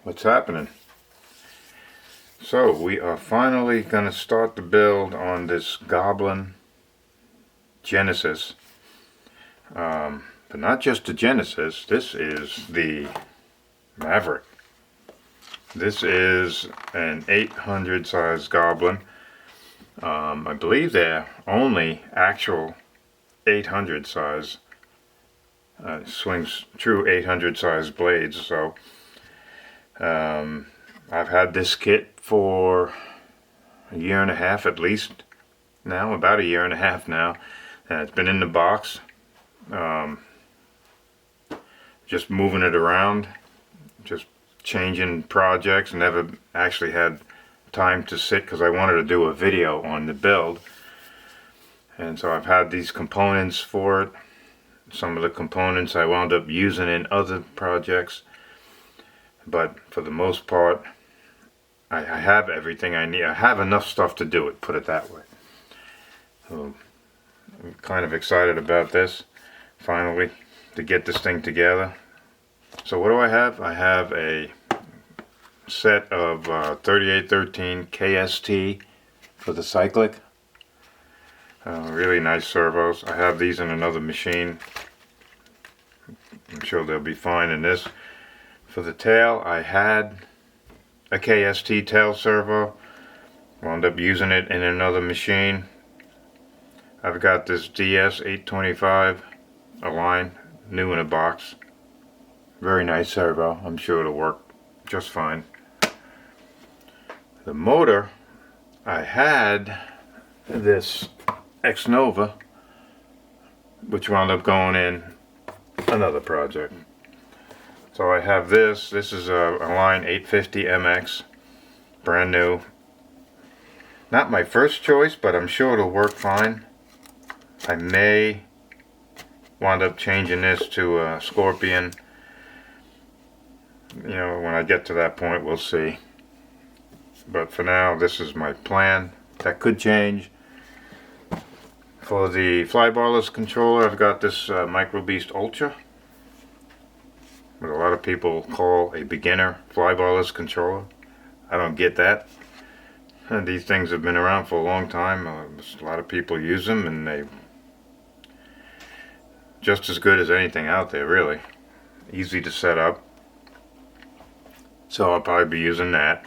What's happening? So we are finally going to start the build on this Goblin Genesis, but not just the Genesis. This is the Maverick. This is an 800 size Goblin. I believe they're only actual 800 size, swings true 800 size blades. So I've had this kit for a year and a half at least now, about a year and a half now, and it's been in the box, just moving it around, just changing projects. Never actually had time to sit because I wanted to do a video on the build, and so I've had these components for it. Some of the components I wound up using in other projects, but for the most part I have everything I need. I have enough stuff to do it, put it that way. So I'm kind of excited about this, finally, to get this thing together. So what do I have? I have a set of 3813 KST for the cyclic. Really nice servos. I have these in another machine. I'm sure they'll be fine in this. For the tail, I had a KST tail servo. Wound up using it in another machine. I've got this DS825 Align, new in a box. Very nice servo. I'm sure it'll work just fine. The motor, I had this X-Nova, which wound up going in another project. So I have this. This is a Align 850 MX, brand new. Not my first choice, but I'm sure it'll work fine. I may wind up changing this to a Scorpion. You know, when I get to that point, we'll see. But for now, this is my plan. That could change. For the flybarless controller, I've got this Micro Beast Ultra, what a lot of people call a beginner flybarless controller. I don't get that. And these things have been around for a long time. A lot of people use them, and they just as good as anything out there, really. Easy to set up. So I'll probably be using that.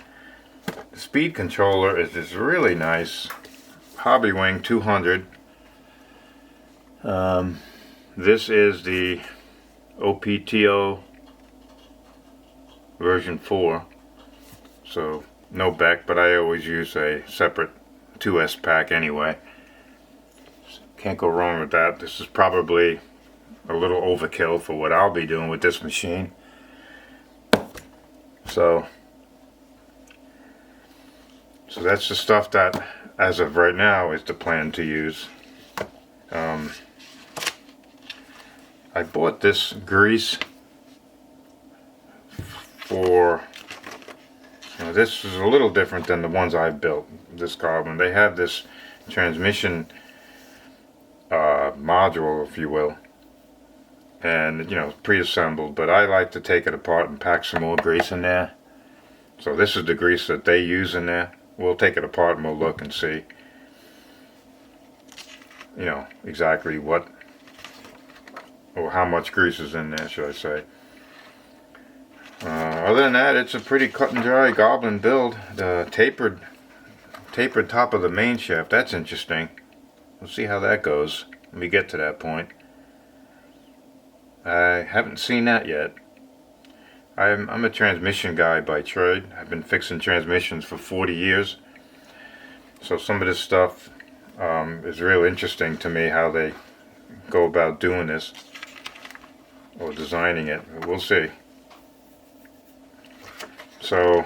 The speed controller is this really nice Hobbywing 200. This is the OPTO version 4, so no Beck, but I always use a separate 2S pack anyway. Can't go wrong with that. This is probably a little overkill for what I'll be doing with this machine. So that's the stuff that, as of right now, is the plan to use. I bought this grease for, this is a little different than the ones I've built, this Goblin. They have this transmission module, if you will, and pre-assembled, but I like to take it apart and pack some more grease in there. So this is the grease that they use in there. We'll take it apart and we'll look and see exactly what, or how much grease is in there, should I say. Other than that, it's a pretty cut and dry Goblin build. The tapered top of the main shaft, that's interesting. We'll see how that goes when we get to that point. I haven't seen that yet. I'm a transmission guy by trade. I've been fixing transmissions for 40 years. So some of this stuff is real interesting to me, how they go about doing this or designing it. We'll see. So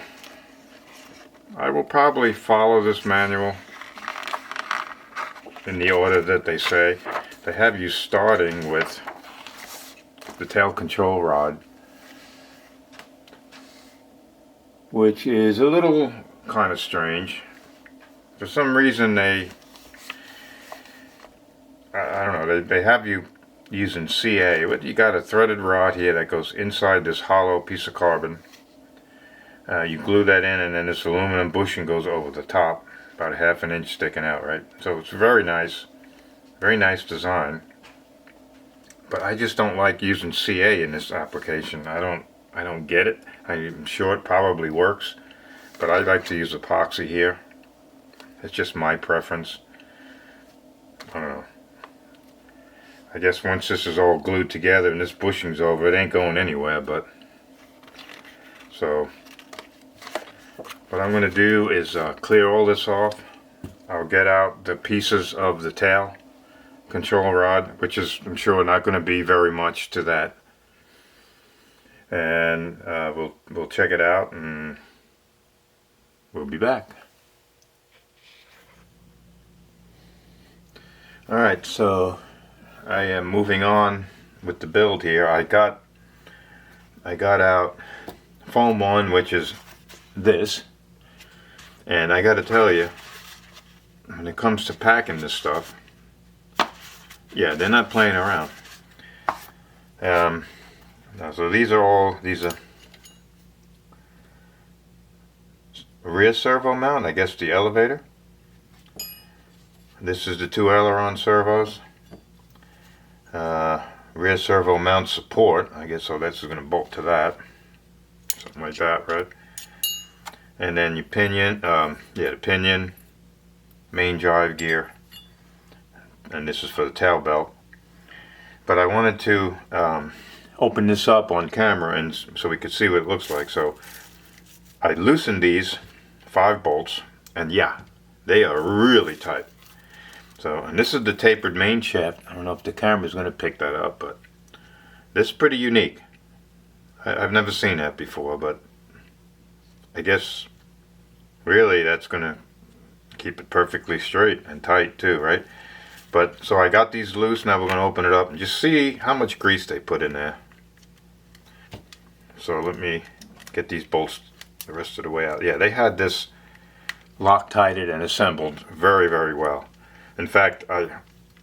I will probably follow this manual in the order that they say. They have you starting with the tail control rod, which is a little kind of strange. For some reason I don't know, they have you using CA. You got a threaded rod here that goes inside this hollow piece of carbon, You glue that in, and then this aluminum bushing goes over the top, about a ½ inch sticking out, right? So it's very nice design. But I just don't like using CA in this application. I don't get it. I'm sure it probably works, but I like to use epoxy here. It's just my preference. I don't know. I guess once this is all glued together and this bushing's over, it ain't going anywhere. But so what I'm going to do is clear all this off. I'll get out the pieces of the tail control rod, which is, I'm sure, not going to be very much to that, and we'll check it out and we'll be back. Alright, so I am moving on with the build here. I got out foam 1, which is this, and I gotta tell you, when it comes to packing this stuff, yeah, they're not playing around. So these are rear servo mount, I guess the elevator. This is the 2 aileron servos. Rear servo mount support, I guess, so that's going to bolt to that. Something like that, right? And then your pinion, the pinion, main drive gear, and this is for the tail belt. But I wanted to open this up on camera and so we could see what it looks like. So I loosened these 5 bolts, and yeah, they are really tight. So, and this is the tapered main shaft. I don't know if the camera's going to pick that up, but this is pretty unique. I've never seen that before, but I guess really that's going to keep it perfectly straight and tight too, right? But so I got these loose. Now we're going to open it up and just see how much grease they put in there. So let me get these bolts the rest of the way out. Yeah, they had this Loctited and assembled very, very well. In fact, I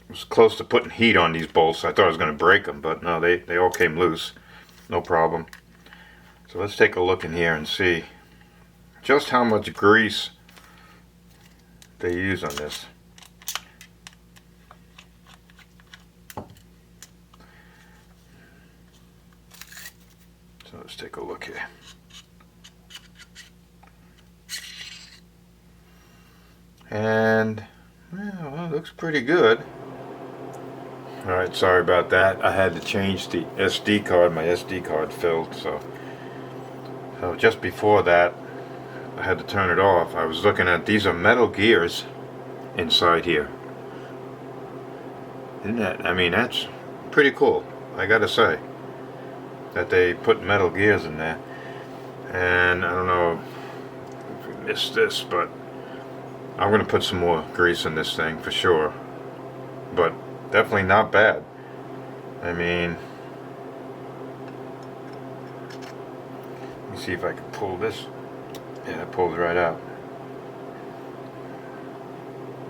was close to putting heat on these bolts. I thought I was going to break them, but no, they all came loose. No problem. So let's take a look in here and see just how much grease they use on this. So let's take a look here. And well, it looks pretty good. Alright, sorry about that. I had to change the SD card. My SD card filled, so just before that I had to turn it off. I was looking at, these are metal gears inside here. Isn't that, I mean, that's pretty cool, I gotta say, that they put metal gears in there. And I don't know if we missed this, but I'm going to put some more grease in this thing for sure, but definitely not bad. I mean, let me see if I can pull this. Yeah, it pulls right out.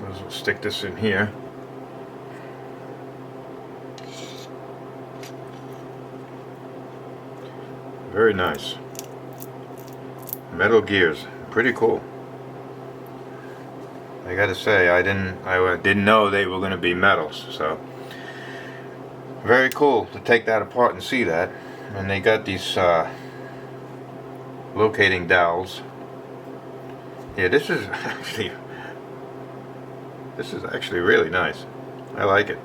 Might as well stick this in here. Very nice. Metal gears, pretty cool. I gotta say, I didn't know they were going to be metals, so very cool to take that apart and see that. And they got these locating dowels. Yeah, this is actually really nice. I like it.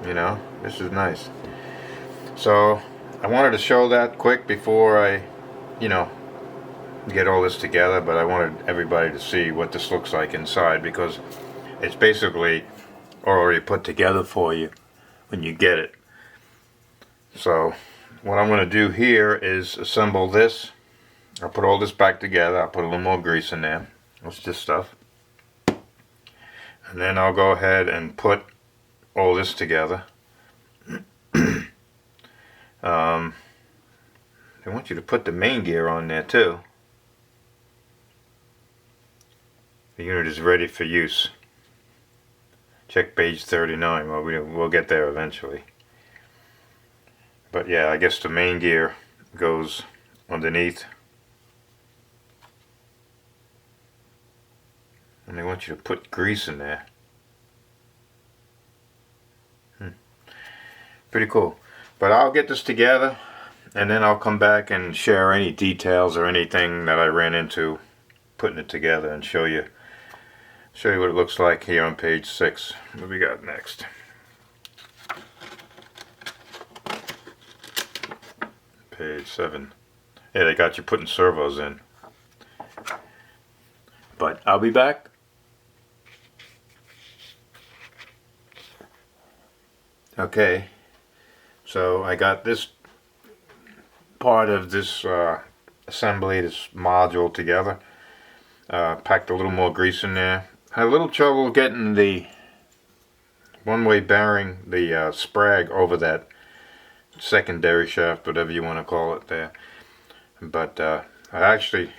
You know, this is nice. So I wanted to show that quick before I, get all this together, but I wanted everybody to see what this looks like inside, because it's basically already put together for you when you get it. So what I'm going to do here is assemble this. I'll put all this back together. I'll put a little more grease in there. That's just stuff. And then I'll go ahead and put all this together. They want you to put the main gear on there too. The unit is ready for use. Check page 39. Well, we'll get there eventually. But yeah, I guess the main gear goes underneath. And they want you to put grease in there. Pretty cool. But I'll get this together and then I'll come back and share any details or anything that I ran into putting it together and show you what it looks like here on page 6. What do we got next? Page 7. Yeah, they got you putting servos in. But I'll be back. Okay. So I got this part of this assembly, this module together. Packed a little more grease in there. Had a little trouble getting the one-way bearing, the sprag over that secondary shaft, whatever you want to call it there. But I actually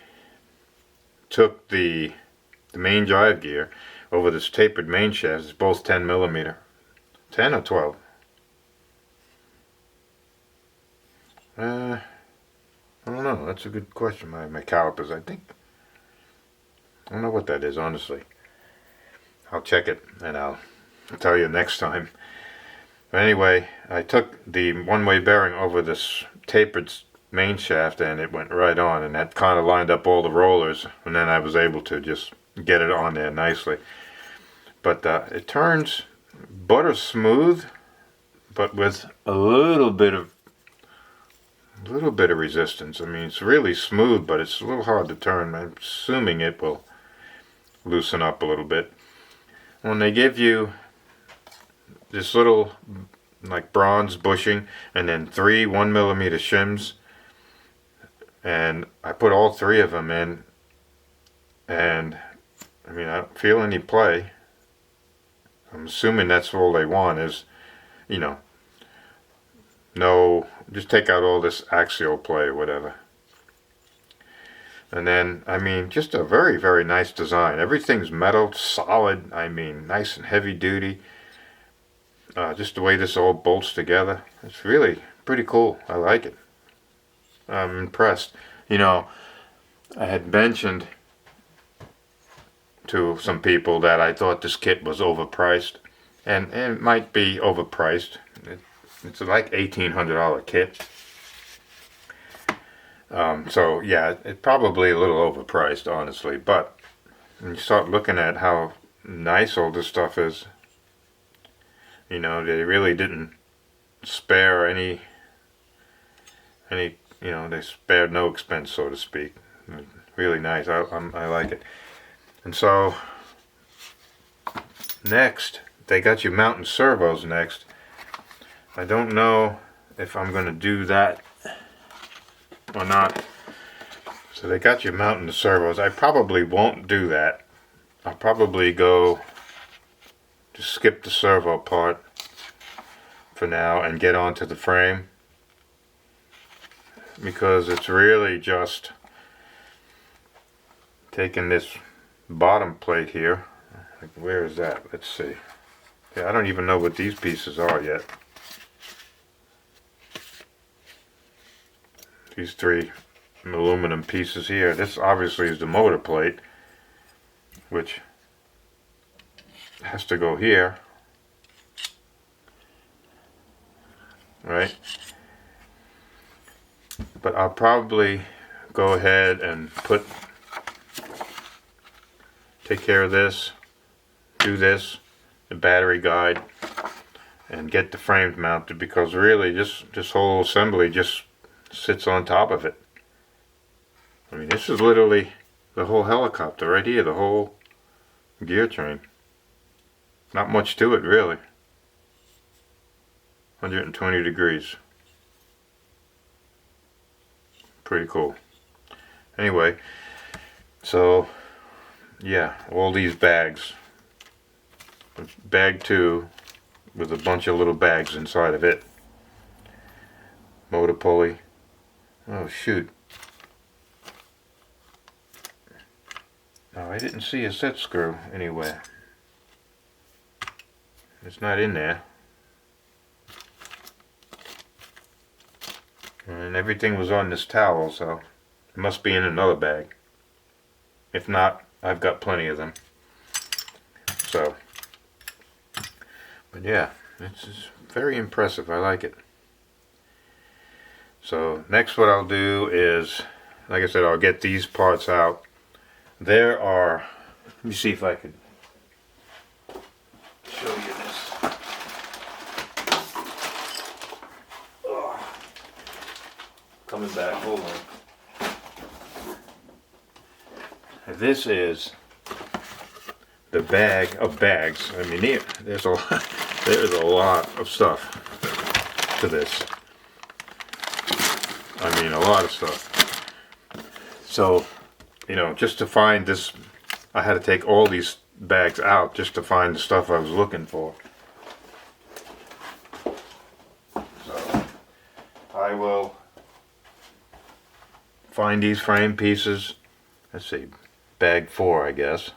took the main drive gear over this tapered main shaft. It's both 10 millimeter. 10 or 12? I don't know. That's a good question. My calipers, I think. I don't know what that is, honestly. I'll check it and I'll tell you next time. But anyway, I took the one-way bearing over this tapered main shaft and it went right on, and that kind of lined up all the rollers, and then I was able to just get it on there nicely. But it turns butter smooth, but with a little bit of resistance. I mean, it's really smooth, but it's a little hard to turn. I'm assuming it will loosen up a little bit. When they give you this little like bronze bushing and then 3 1mm shims, and I put all 3 of them in, and I mean, I don't feel any play. I'm assuming that's all they want is, you know, no, just take out all this axial play or whatever. And then, I mean, just a very, very nice design. Everything's metal, solid, I mean, nice and heavy duty. Just the way this all bolts together. It's really pretty cool. I like it. I'm impressed. You know, I had mentioned to some people that I thought this kit was overpriced. And it might be overpriced. It's like $1,800 kit. So yeah, it's probably a little overpriced, honestly, but when you start looking at how nice all this stuff is, you know, they really didn't spare any, you know, they spared no expense, so to speak. Really nice. I like it. And so next, they got you mounting servos next. I don't know if I'm going to do that or not. So they got you mounting the servos. I probably won't do that. I'll probably just skip the servo part for now and get onto the frame, because it's really just taking this bottom plate here. Like, where is that? Let's see. Yeah, I don't even know what these pieces are yet. These 3 aluminum pieces here. This obviously is the motor plate, which has to go here, right? But I'll probably go ahead and take care of this, do this, the battery guide, and get the frames mounted, because really this whole assembly just sits on top of it. I mean, this is literally the whole helicopter right here, the whole gear train. Not much to it, really. 120 degrees. Pretty cool. Anyway, so yeah, all these bags. Bag 2 with a bunch of little bags inside of it. Motor pulley. Oh shoot. Oh, I didn't see a set screw anywhere. It's not in there. And and everything was on this towel, so it must be in another bag. If not, I've got plenty of them. So, but yeah, it's very impressive. I like it. So next what I'll do is, like I said, I'll get these parts out. There are, let me see if I could show you this. Oh, coming back, hold on. This is the bag of bags. I mean, there's a lot of stuff to this. I mean, a lot of stuff. So, you know, just to find this, I had to take all these bags out just to find the stuff I was looking for. So, I will find these frame pieces. Let's see, bag 4, I guess.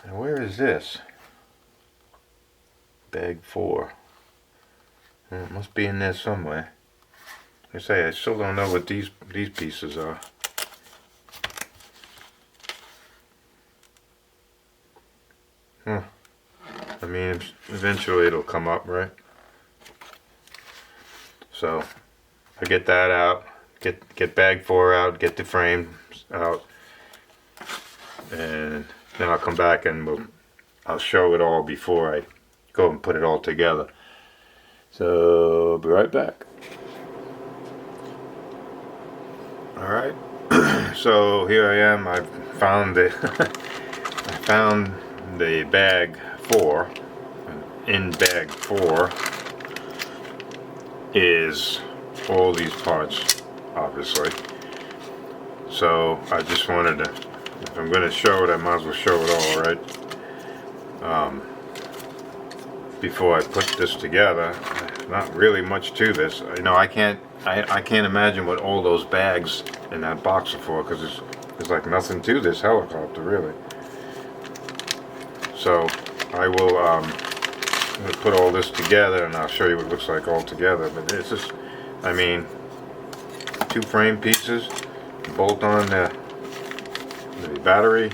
And where is this? Bag 4. Well, it must be in there somewhere. Like I say, I still don't know what these pieces are. Huh. I mean, eventually it'll come up, right? So, I get that out, get bag 4 out, get the frame out, and then I'll come back and I'll show it all before I go and put it all together. So, I'll be right back. Alright, so here I am. I found the bag 4. In bag 4 is all these parts, obviously. So I just wanted to, if I'm going to show it, I might as well show it all, right? Before I put this together. Not really much to this. You know, I can't imagine what all those bags in that box are for, because there's like nothing to this helicopter, really. So I will I'm gonna put all this together and I'll show you what it looks like all together. But it's just, I mean, 2 frame pieces, bolt on the battery,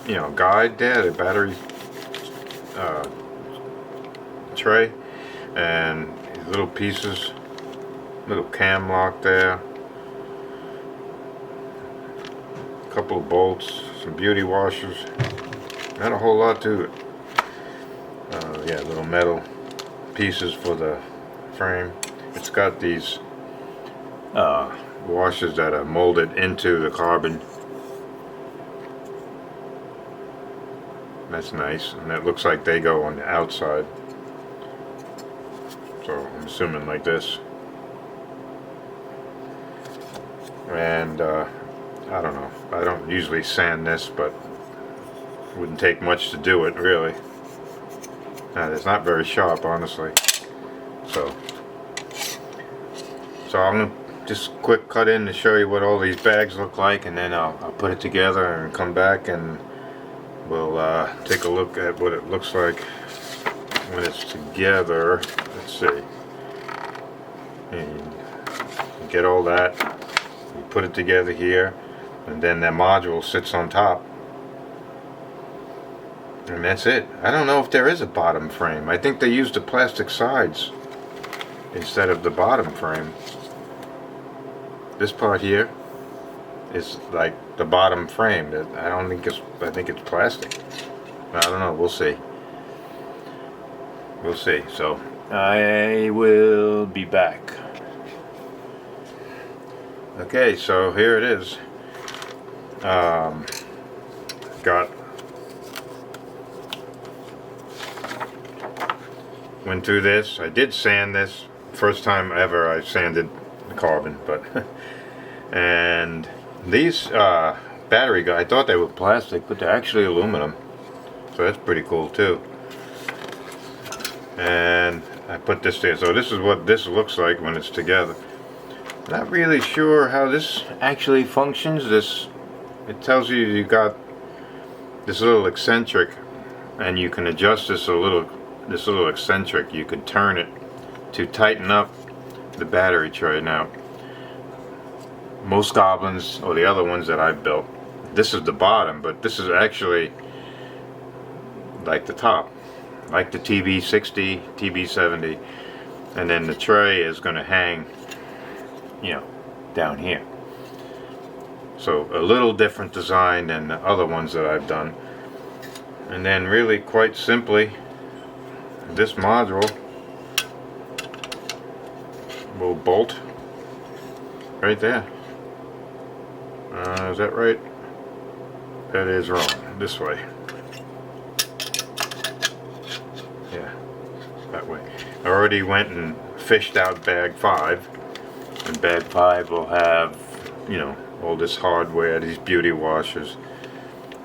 you know, guide there, the battery tray, and these little pieces, little cam lock there, a couple of bolts, some beauty washers, not a whole lot to it. Yeah, little metal pieces for the frame. It's got these washers that are molded into the carbon. That's nice, and it looks like they go on the outside. So I'm assuming like this. And I don't know, I don't usually sand this, but it wouldn't take much to do it, really. It's not very sharp, honestly. So I'm gonna just quick cut in to show you what all these bags look like, and then I'll put it together and come back and we'll take a look at what it looks like when it's together. Let's see. And get all that. We put it together here, and then that module sits on top. And that's it. I don't know if there is a bottom frame. I think they used the plastic sides instead of the bottom frame. This part here is like the bottom frame. I don't think it's, I think it's plastic. I don't know, we'll see. We'll see. So I will be back. Okay, so here it is. Went through this. I did sand this. First time ever I sanded the carbon, but and these battery guys, I thought they were plastic, but they're actually aluminum. So that's pretty cool too. And I put this there. So this is what this looks like when it's together. Not really sure how this actually functions. It tells you you got this little eccentric, and you can adjust this little eccentric. You could turn it to tighten up the battery tray. Now, most Goblins, or the other ones that I've built, this is the bottom, but this is actually like the top, like the TB60, TB70, and then the tray is going to hang, you know, down here. So a little different design than the other ones that I've done. And then really quite simply, this module will bolt right there. Is that right? That is wrong. This way. Yeah, that way. I already went and fished out bag 5, and bag 5 will have, you know, all this hardware, these beauty washers.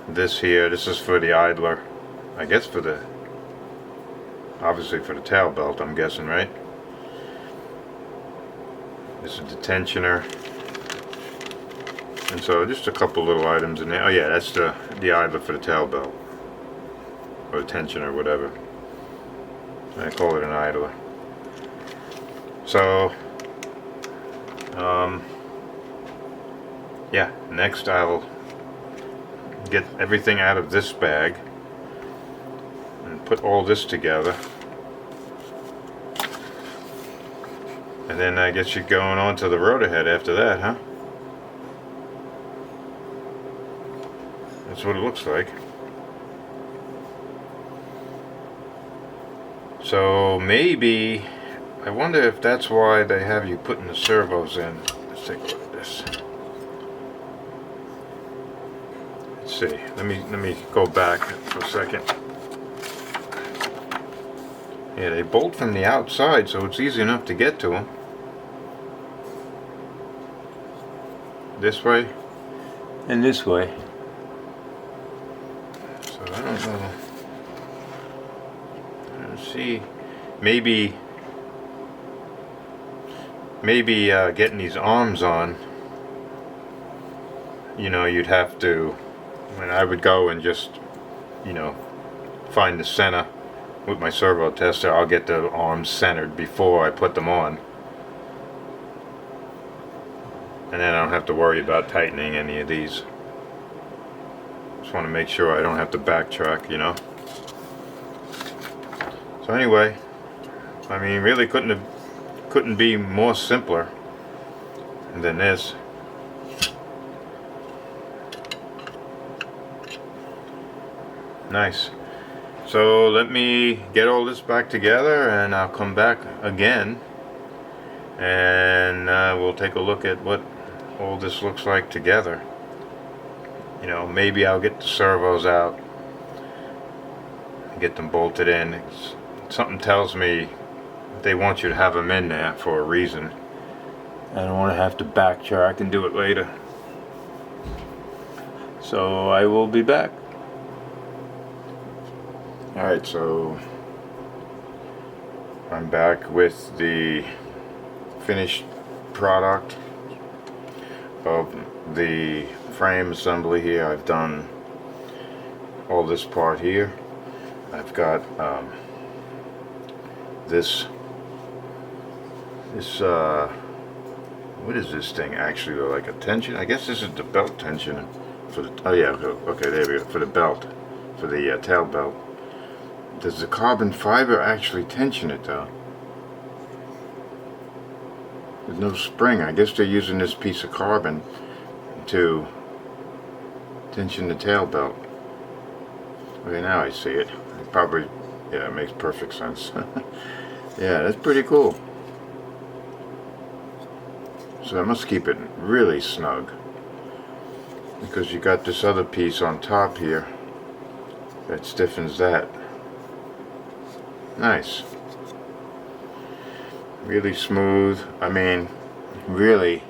This here, this is for the idler, I guess for the, obviously for the tail belt, I'm guessing, right? This is the tensioner. And so just a couple little items in there. Oh yeah, that's the idler for the tail belt, or the tensioner, whatever. I call it an idler. So yeah, next I'll get everything out of this bag and put all this together, and then I guess you're going on to the rotor head after that, huh? That's what it looks like. So maybe, I wonder if that's why they have you putting the servos in. Let's take a look at this. Let's see. Let me go back for a second. Yeah, they bolt from the outside, so it's easy enough to get to them. This way and this way. So I don't know. Let's see. Maybe getting these arms on, you know, you'd have to, when I would go and just, you know, find the center with my servo tester, I'll get the arms centered before I put them on. And then I don't have to worry about tightening any of these. Just want to make sure I don't have to backtrack, you know. So anyway, I mean, really couldn't be more simpler than this. Nice. So let me get all this back together, and I'll come back again, and we'll take a look at what all this looks like together. You know, maybe I'll get the servos out, get them bolted in. Something tells me they want you to have them in there for a reason. I don't want to have to backtrack and do it later. So I will be back. Alright, so I'm back with the finished product of the frame assembly here. I've done all this part here. I've got this what is this thing actually, like a tension? I guess this is the belt tension for the, oh yeah, okay, there we go, for the belt, for the tail belt. Does the carbon fiber actually tension it though? There's no spring. I guess they're using this piece of carbon to tension the tail belt. Okay, now I see it. Probably, yeah, it makes perfect sense. Yeah, that's pretty cool. So I must keep it really snug, because you got this other piece on top here that stiffens that. Nice. Really smooth. I mean, really,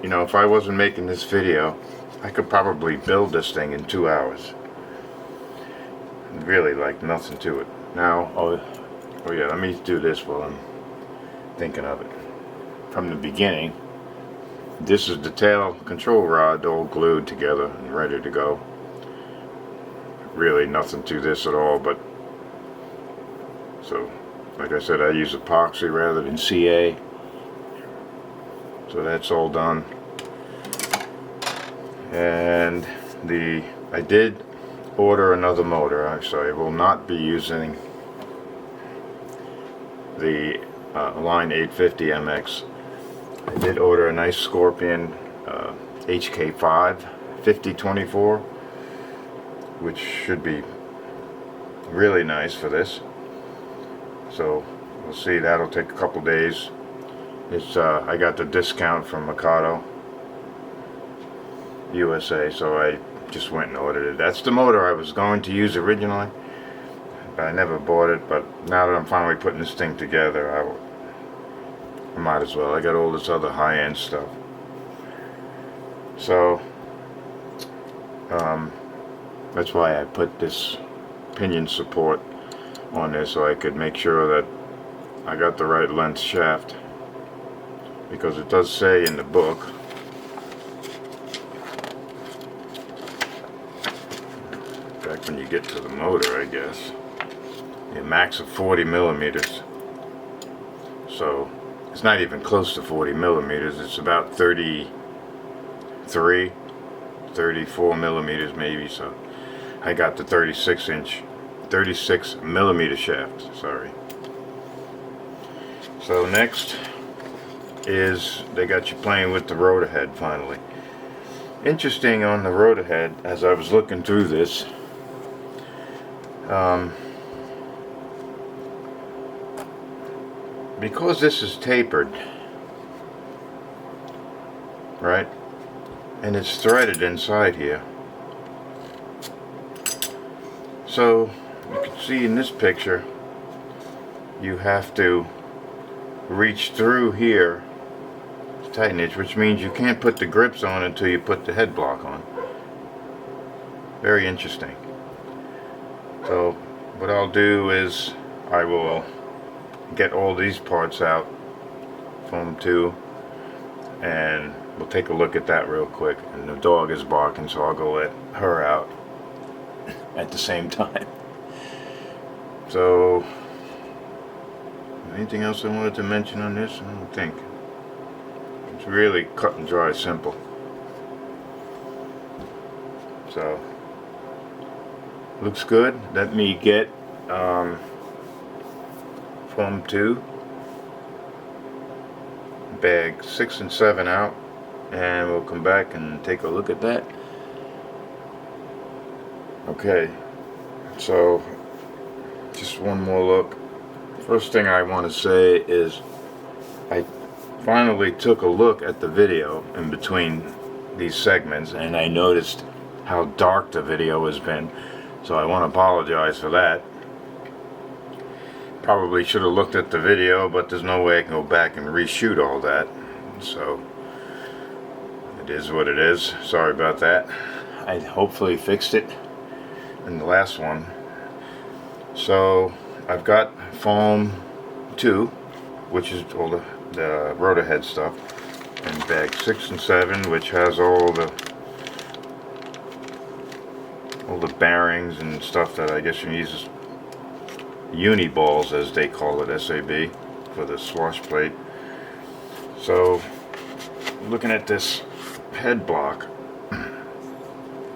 you know, if I wasn't making this video, I could probably build this thing in 2 hours. Really, like nothing to it. Now, oh yeah, let me do this while I'm thinking of it. From the beginning, this is the tail control rod all glued together and ready to go. Really nothing to this at all, but so like I said, I use epoxy rather than CA, So that's all done. And I did order another motor, so I will not be using the line 850 MX. I did order a nice Scorpion HK5 5024, which should be really nice for this. So we'll see, that'll take a couple days. It's I got the discount from Mikado USA, so I just went and ordered it. That's the motor I was going to use originally, but I never bought it. But now that I'm finally putting this thing together, I might as well. I got all this other high-end stuff. So that's why I put this pinion support on there, so I could make sure that I got the right length shaft, because it does say in the book back when you get to the motor, I guess, a max of 40 millimeters. So it's not even close to 40 millimeters. It's about 33, 34 millimeters maybe. So I got the 36 millimeter shaft, sorry. So next is they got you playing with the rotor head finally. Interesting on the rotor head, as I was looking through this, because this is tapered, right, and it's threaded inside here, so you can see in this picture you have to reach through here to tighten it, which means you can't put the grips on until you put the head block on. Very interesting. So what I'll do is I will get all these parts out, foam 2, and we'll take a look at that real quick. And the dog is barking, so I'll go let her out at the same time. So anything else I wanted to mention on this? I don't think. It's really cut and dry simple. So looks good. Let me get foam 2, bag 6 and 7 out, and we'll come back and take a look at that. Okay, so just one more look. First thing I want to say is I finally took a look at the video in between these segments, and I noticed how dark the video has been, so I want to apologize for that. Probably should have looked at the video, but there's no way I can go back and reshoot all that, so it is what it is. Sorry about that. I hopefully fixed it in the last one. So I've got foam 2, which is all the rotor head stuff, and bag 6 and 7, which has all the bearings and stuff that I guess you use as uni balls, as they call it, SAB, for the swash plate. So looking at this head block,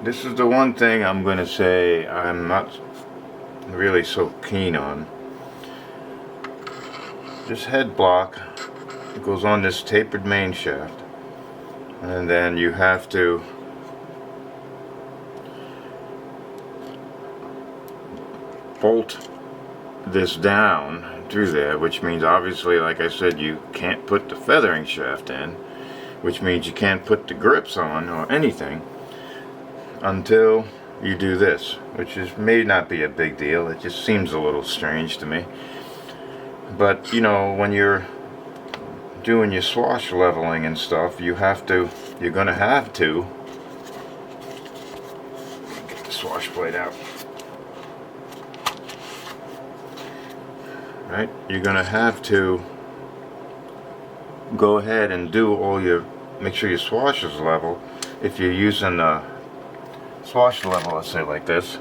this is the one thing I'm going to say I'm not really so keen on. This head block, it goes on this tapered main shaft, and then you have to bolt this down through there, which means obviously, like I said, you can't put the feathering shaft in, which means you can't put the grips on or anything until you do this, which may not be a big deal. It just seems a little strange to me, but you know, when you're doing your swash leveling and stuff, you're gonna have to get the swash plate out. Right? You're gonna have to go ahead and do all your, make sure your swash is level. If you're using a swash level, let's say like this,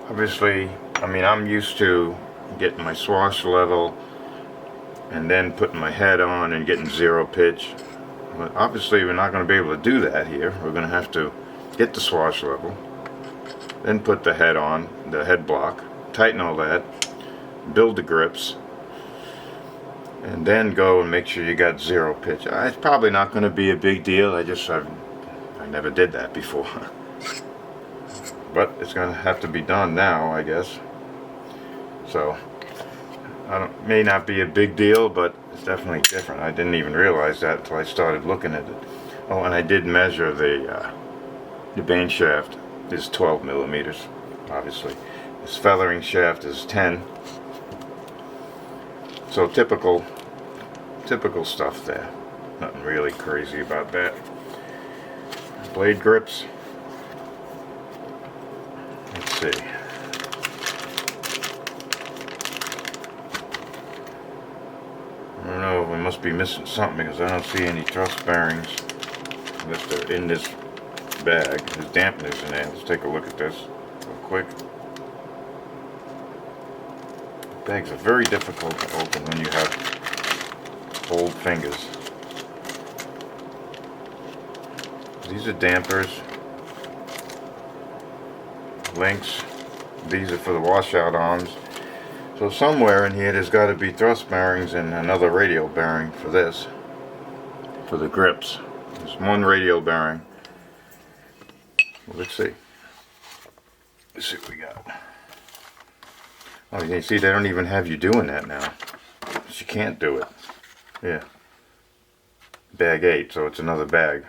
obviously, I mean, I'm used to getting my swash level and then putting my head on and getting 0 pitch. But obviously we're not going to be able to do that here. We're going to have to get the swash level, then put the head on, the head block, tighten all that, build the grips, and then go and make sure you got 0 pitch. It's probably not going to be a big deal. I never did that before. But it's going to have to be done now, I guess. So may not be a big deal, but it's definitely different. I didn't even realize that until I started looking at it. Oh, and I did measure the bane shaft is 12 millimeters, obviously. This feathering shaft is 10. So typical stuff there. Nothing really crazy about that. Blade grips. Let's see. I don't know, we must be missing something because I don't see any thrust bearings unless they're in this bag. There's dampeners in there. Let's take a look at this real quick. Bags are very difficult to open when you have old fingers. These are dampers, links. These are for the washout arms. So somewhere in here there's got to be thrust bearings and another radial bearing for this, for the grips. There's one radial bearing. Well, let's see what we got. Oh, you see, they don't even have you doing that now. You can't do it. Yeah. Bag 8, so it's another bag.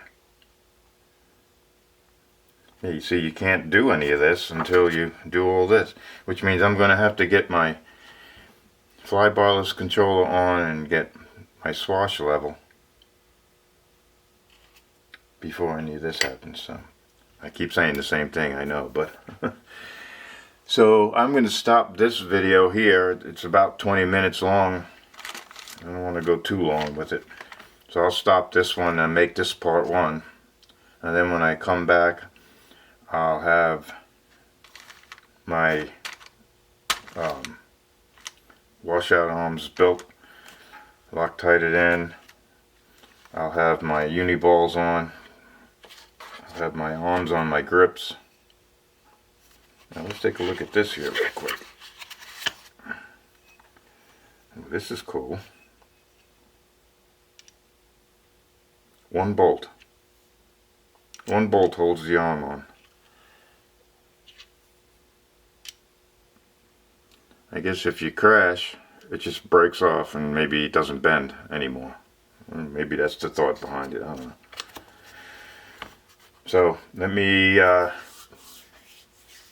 Yeah, you see, you can't do any of this until you do all this, which means I'm going to have to get my fly barless controller on and get my swash level before any of this happens. So I keep saying the same thing, I know, but so I'm going to stop this video here. It's about 20 minutes long. I don't want to go too long with it, so I'll stop this one and make this part 1, and then when I come back I'll have my washout arms built, Loctited in. I'll have my uni balls on. I'll have my arms on my grips. Now let's take a look at this here real quick. This is cool. One bolt holds the arm on. I guess if you crash, it just breaks off and maybe it doesn't bend anymore. Maybe that's the thought behind it, I don't know. So let me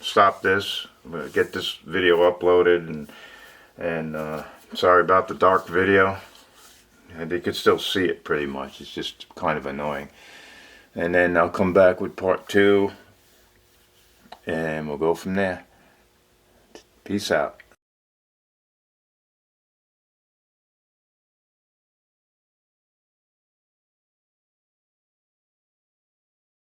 stop this, get this video uploaded, and sorry about the dark video. And you can still see it pretty much, it's just kind of annoying. And then I'll come back with part 2 and we'll go from there. Peace out.